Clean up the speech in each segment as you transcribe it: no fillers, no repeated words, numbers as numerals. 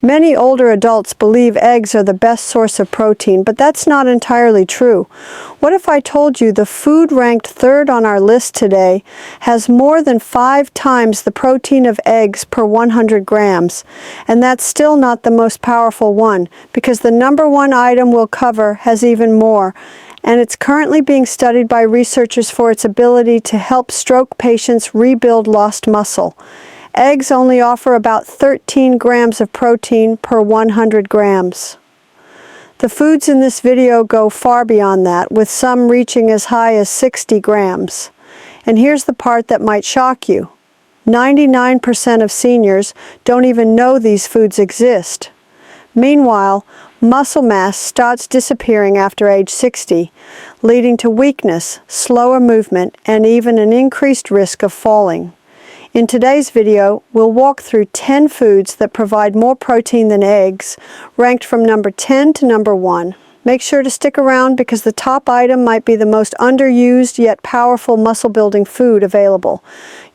Many older adults believe eggs are the best source of protein, but that's not entirely true. What if I told you the food ranked third on our list today has more than 5 times the protein of eggs per 100 grams? And that's still not the most powerful one, because the number one item we'll cover has even more, and it's currently being studied by researchers for its ability to help stroke patients rebuild lost muscle. Eggs only offer about 13 grams of protein per 100 grams. The foods in this video go far beyond that, with some reaching as high as 60 grams. And here's the part that might shock you. 99% of seniors don't even know these foods exist. Meanwhile, muscle mass starts disappearing after age 60, leading to weakness, slower movement, and even an increased risk of falling. In today's video, we'll walk through 10 foods that provide more protein than eggs, ranked from number 10 to number 1. Make sure to stick around because the top item might be the most underused yet powerful muscle-building food available.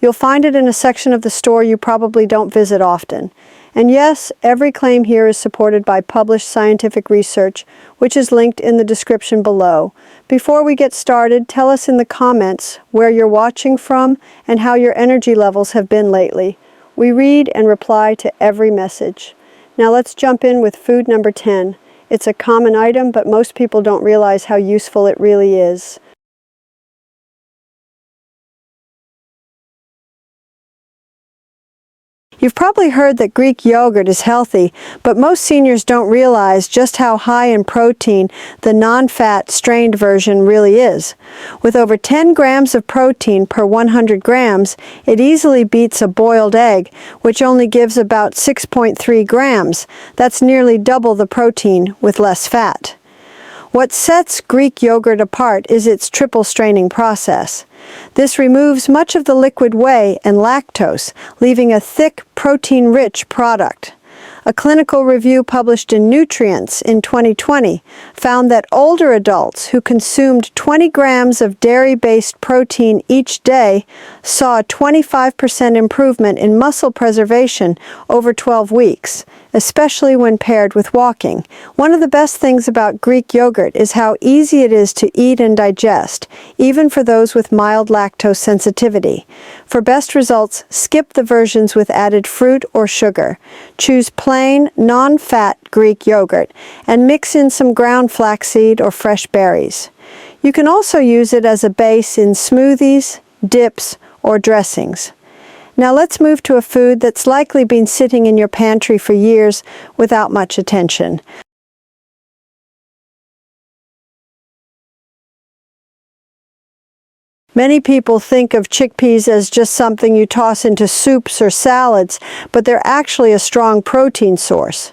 You'll find it in a section of the store you probably don't visit often. And yes, every claim here is supported by published scientific research, which is linked in the description below. Before we get started, tell us in the comments where you're watching from and how your energy levels have been lately. We read and reply to every message. Now let's jump in with food number 10. It's a common item, but most people don't realize how useful it really is. You've probably heard that Greek yogurt is healthy, but most seniors don't realize just how high in protein the non-fat strained version really is. With over 10 grams of protein per 100 grams, it easily beats a boiled egg, which only gives about 6.3 grams. That's nearly double the protein with less fat. What sets Greek yogurt apart is its triple straining process. This removes much of the liquid whey and lactose, leaving a thick, protein-rich product. A clinical review published in Nutrients in 2020 found that older adults who consumed 20 grams of dairy-based protein each day saw a 25% improvement in muscle preservation over 12 weeks, especially when paired with walking. One of the best things about Greek yogurt is how easy it is to eat and digest, even for those with mild lactose sensitivity. For best results, skip the versions with added fruit or sugar. Choose plain, non-fat Greek yogurt and mix in some ground flaxseed or fresh berries. You can also use it as a base in smoothies, dips, or dressings. Now let's move to a food that's likely been sitting in your pantry for years without much attention. Many people think of chickpeas as just something you toss into soups or salads, but they're actually a strong protein source.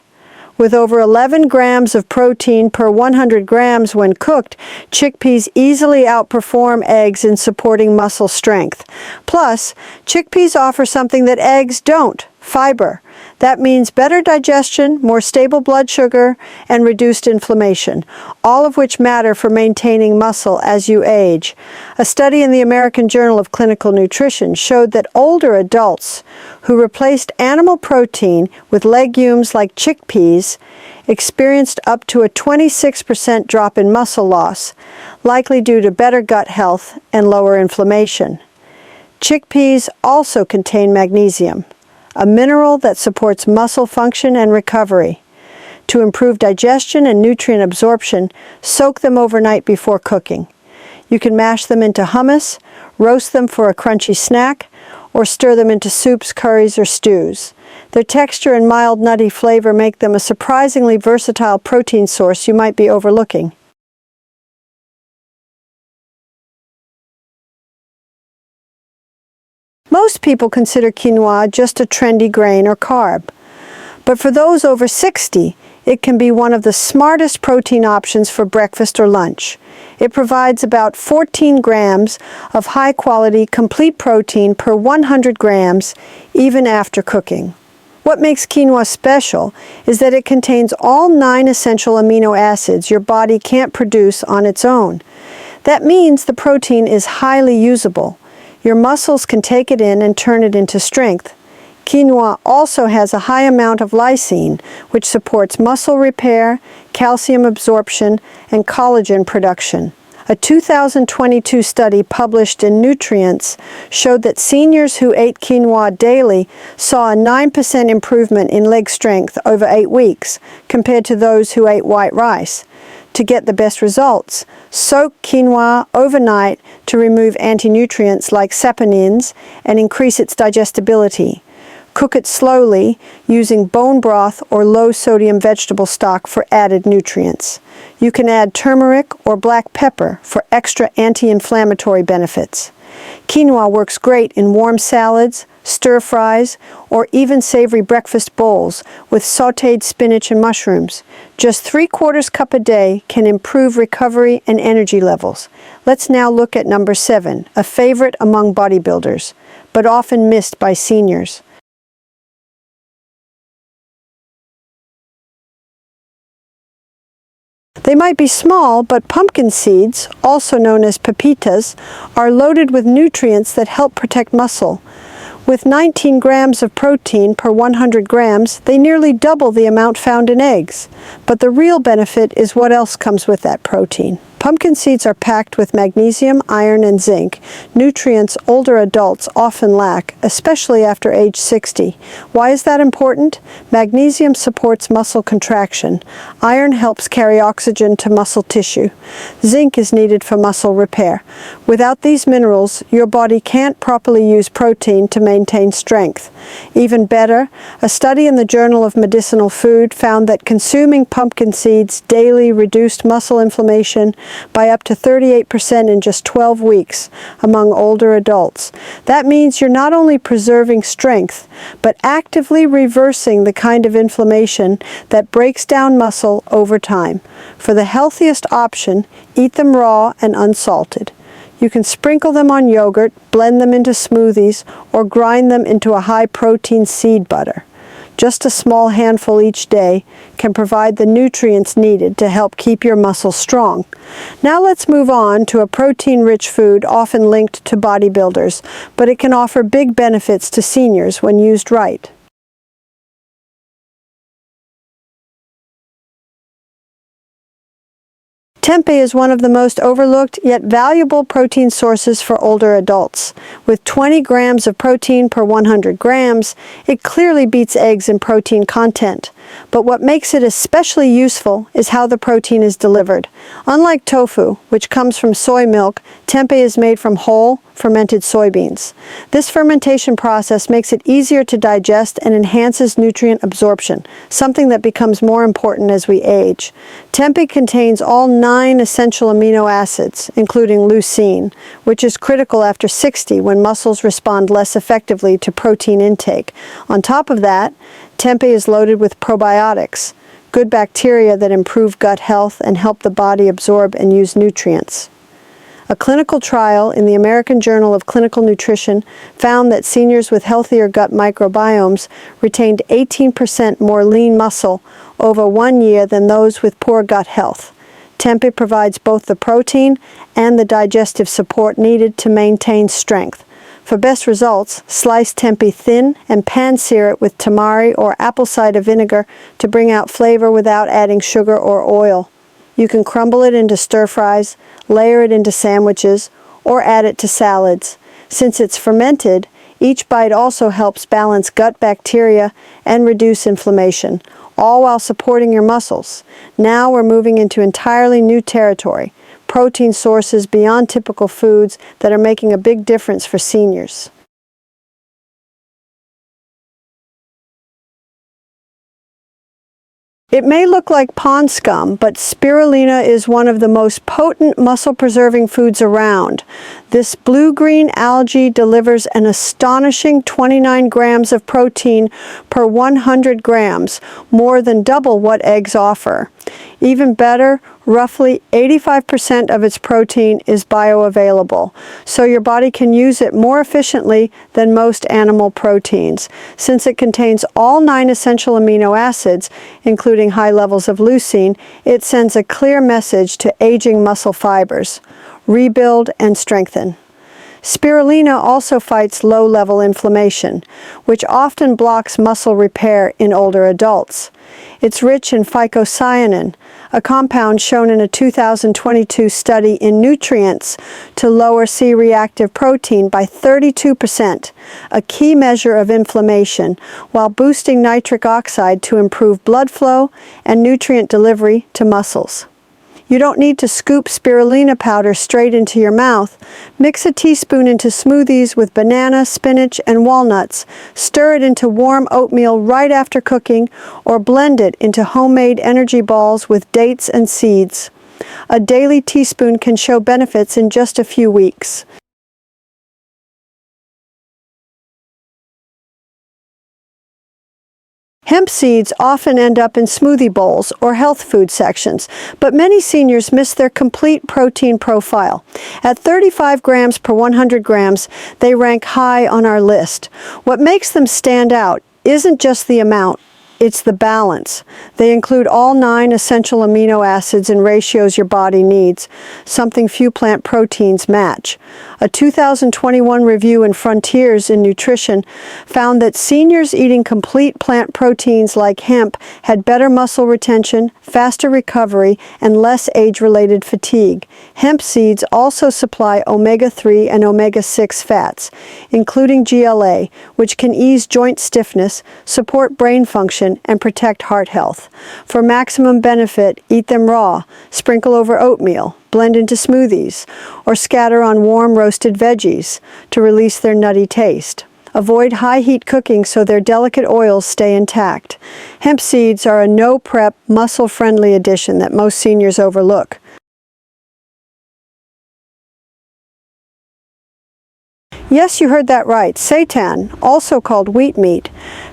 With over 11 grams of protein per 100 grams when cooked, chickpeas easily outperform eggs in supporting muscle strength. Plus, chickpeas offer something that eggs don't: fiber. That means better digestion, more stable blood sugar, and reduced inflammation, all of which matter for maintaining muscle as you age. A study in the American Journal of Clinical Nutrition showed that older adults who replaced animal protein with legumes like chickpeas experienced up to a 26% drop in muscle loss, likely due to better gut health and lower inflammation. Chickpeas also contain magnesium, a mineral that supports muscle function and recovery. To improve digestion and nutrient absorption, soak them overnight before cooking. You can mash them into hummus, roast them for a crunchy snack, or stir them into soups, curries, or stews. Their texture and mild nutty flavor make them a surprisingly versatile protein source you might be overlooking. Most people consider quinoa just a trendy grain or carb. But for those over 60, it can be one of the smartest protein options for breakfast or lunch. It provides about 14 grams of high-quality, complete protein per 100 grams, even after cooking. What makes quinoa special is that it contains all 9 essential amino acids your body can't produce on its own. That means the protein is highly usable. Your muscles can take it in and turn it into strength. Quinoa also has a high amount of lysine, which supports muscle repair, calcium absorption, and collagen production. A 2022 study published in Nutrients showed that seniors who ate quinoa daily saw a 9% improvement in leg strength over 8 weeks compared to those who ate white rice. To get the best results, soak quinoa overnight to remove anti-nutrients like saponins and increase its digestibility. Cook it slowly using bone broth or low-sodium vegetable stock for added nutrients. You can add turmeric or black pepper for extra anti-inflammatory benefits. Quinoa works great in warm salads, stir-fries, or even savory breakfast bowls with sautéed spinach and mushrooms. Just 3/4 cup a day can improve recovery and energy levels. Let's now look at number 7, a favorite among bodybuilders, but often missed by seniors. They might be small, but pumpkin seeds, also known as pepitas, are loaded with nutrients that help protect muscle. With 19 grams of protein per 100 grams, they nearly double the amount found in eggs. But the real benefit is what else comes with that protein. Pumpkin seeds are packed with magnesium, iron, and zinc, nutrients older adults often lack, especially after age 60. Why is that important? Magnesium supports muscle contraction. Iron helps carry oxygen to muscle tissue. Zinc is needed for muscle repair. Without these minerals, your body can't properly use protein to maintain strength. Even better, a study in the Journal of Medicinal Food found that consuming pumpkin seeds daily reduced muscle inflammation by up to 38% in just 12 weeks among older adults. That means you're not only preserving strength, but actively reversing the kind of inflammation that breaks down muscle over time. For the healthiest option, eat them raw and unsalted. You can sprinkle them on yogurt, blend them into smoothies, or grind them into a high-protein seed butter. Just a small handful each day can provide the nutrients needed to help keep your muscles strong. Now let's move on to a protein-rich food often linked to bodybuilders, but it can offer big benefits to seniors when used right. Tempeh is one of the most overlooked yet valuable protein sources for older adults. With 20 grams of protein per 100 grams, it clearly beats eggs in protein content. But what makes it especially useful is how the protein is delivered. Unlike tofu, which comes from soy milk, tempeh is made from whole, fermented soybeans. This fermentation process makes it easier to digest and enhances nutrient absorption, something that becomes more important as we age. Tempeh contains all 9 essential amino acids, including leucine, which is critical after 60 when muscles respond less effectively to protein intake. On top of that, tempeh is loaded with probiotics, good bacteria that improve gut health and help the body absorb and use nutrients. A clinical trial in the American Journal of Clinical Nutrition found that seniors with healthier gut microbiomes retained 18% more lean muscle over 1 year than those with poor gut health. Tempeh provides both the protein and the digestive support needed to maintain strength. For best results, slice tempeh thin and pan-sear it with tamari or apple cider vinegar to bring out flavor without adding sugar or oil. You can crumble it into stir-fries, layer it into sandwiches, or add it to salads. Since it's fermented, each bite also helps balance gut bacteria and reduce inflammation, all while supporting your muscles. Now we're moving into entirely new territory, protein sources beyond typical foods that are making a big difference for seniors. It may look like pond scum, but spirulina is one of the most potent muscle-preserving foods around. This blue-green algae delivers an astonishing 29 grams of protein per 100 grams, more than double what eggs offer. Even better, roughly 85% of its protein is bioavailable, so your body can use it more efficiently than most animal proteins. Since it contains all 9 essential amino acids, including high levels of leucine, it sends a clear message to aging muscle fibers: rebuild and strengthen. Spirulina also fights low-level inflammation, which often blocks muscle repair in older adults. It's rich in phycocyanin, a compound shown in a 2022 study in Nutrients to lower C-reactive protein by 32%, a key measure of inflammation, while boosting nitric oxide to improve blood flow and nutrient delivery to muscles. You don't need to scoop spirulina powder straight into your mouth. Mix a teaspoon into smoothies with banana, spinach, and walnuts. Stir it into warm oatmeal right after cooking, or blend it into homemade energy balls with dates and seeds. A daily teaspoon can show benefits in just a few weeks. Hemp seeds often end up in smoothie bowls or health food sections, but many seniors miss their complete protein profile. At 35 grams per 100 grams, they rank high on our list. What makes them stand out isn't just the amount, it's the balance. They include all 9 essential amino acids in ratios your body needs, something few plant proteins match. A 2021 review in Frontiers in Nutrition found that seniors eating complete plant proteins like hemp had better muscle retention, faster recovery, and less age-related fatigue. Hemp seeds also supply omega-3 and omega-6 fats, including GLA, which can ease joint stiffness, support brain function, and protect heart health. For maximum benefit, eat them raw, sprinkle over oatmeal, blend into smoothies, or scatter on warm roasted veggies to release their nutty taste. Avoid high-heat cooking so their delicate oils stay intact. Hemp seeds are a no-prep, muscle-friendly addition that most seniors overlook. Yes, you heard that right. Seitan, also called wheat meat,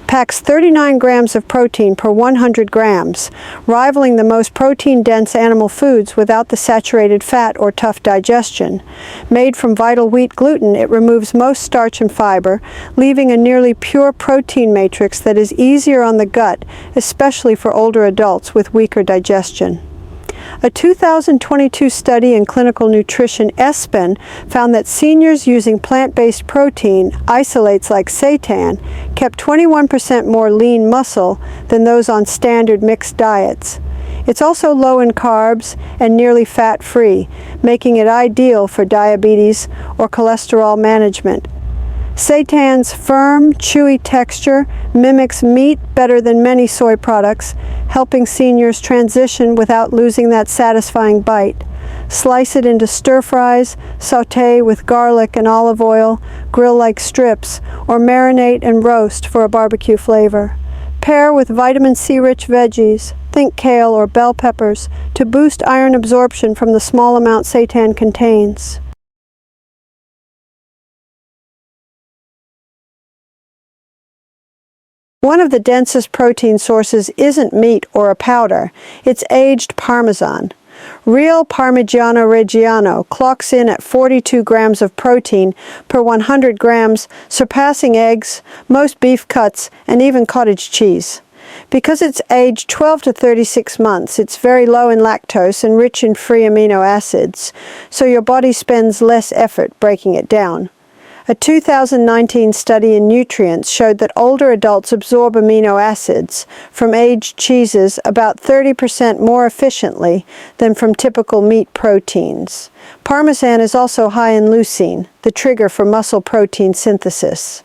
packs 39 grams of protein per 100 grams, rivaling the most protein-dense animal foods without the saturated fat or tough digestion. Made from vital wheat gluten, it removes most starch and fiber, leaving a nearly pure protein matrix that is easier on the gut, especially for older adults with weaker digestion. A 2022 study in clinical nutrition, ESPN, found that seniors using plant-based protein isolates like seitan kept 21% more lean muscle than those on standard mixed diets. It's also low in carbs and nearly fat-free, making it ideal for diabetes or cholesterol management. Seitan's firm, chewy texture mimics meat better than many soy products, helping seniors transition without losing that satisfying bite. Slice it into stir-fries, sauté with garlic and olive oil, grill like strips, or marinate and roast for a barbecue flavor. Pair with vitamin C-rich veggies, think kale or bell peppers, to boost iron absorption from the small amount seitan contains. One of the densest protein sources isn't meat or a powder, it's aged Parmesan. Real Parmigiano Reggiano clocks in at 42 grams of protein per 100 grams, surpassing eggs, most beef cuts, and even cottage cheese. Because it's aged 12 to 36 months, it's very low in lactose and rich in free amino acids, so your body spends less effort breaking it down. A 2019 study in Nutrients showed that older adults absorb amino acids from aged cheeses about 30% more efficiently than from typical meat proteins. Parmesan is also high in leucine, the trigger for muscle protein synthesis.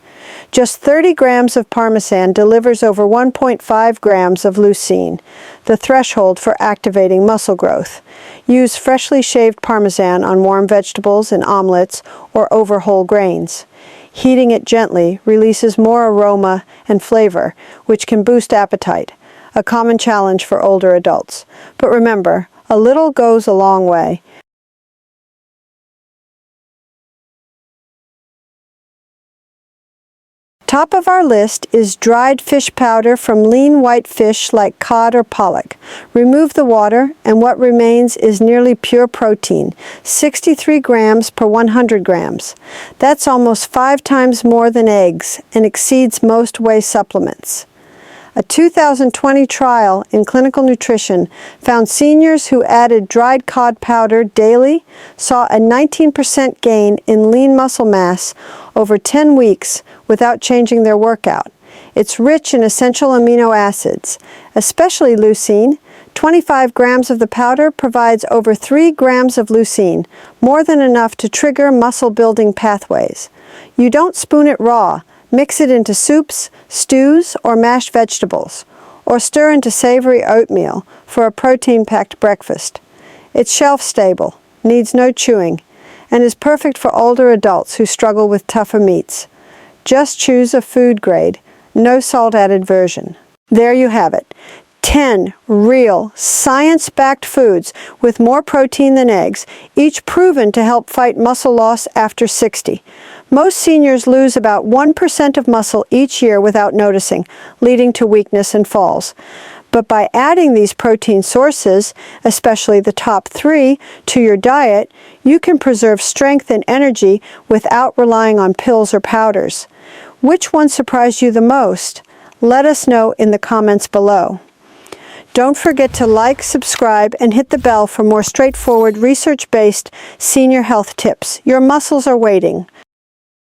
Just 30 grams of Parmesan delivers over 1.5 grams of leucine, the threshold for activating muscle growth. Use freshly shaved Parmesan on warm vegetables and omelets or over whole grains. Heating it gently releases more aroma and flavor, which can boost appetite, a common challenge for older adults. But remember, a little goes a long way. Top of our list is dried fish powder from lean white fish like cod or pollock. Remove the water, and what remains is nearly pure protein, 63 grams per 100 grams. That's almost 5 times more than eggs and exceeds most whey supplements. A 2020 trial in clinical nutrition found seniors who added dried cod powder daily saw a 19% gain in lean muscle mass over 10 weeks without changing their workout. It's rich in essential amino acids, especially leucine. 25 grams of the powder provides over 3 grams of leucine, more than enough to trigger muscle-building pathways. You don't spoon it raw. Mix it into soups, stews, or mashed vegetables, or stir into savory oatmeal for a protein-packed breakfast. It's shelf-stable, needs no chewing, and is perfect for older adults who struggle with tougher meats. Just choose a food grade, no salt-added version. There you have it. 10 real, science-backed foods with more protein than eggs, each proven to help fight muscle loss after 60. Most seniors lose about 1% of muscle each year without noticing, leading to weakness and falls. But by adding these protein sources, especially the top 3, to your diet, you can preserve strength and energy without relying on pills or powders. Which one surprised you the most? Let us know in the comments below. Don't forget to like, subscribe, and hit the bell for more straightforward, research-based senior health tips. Your muscles are waiting.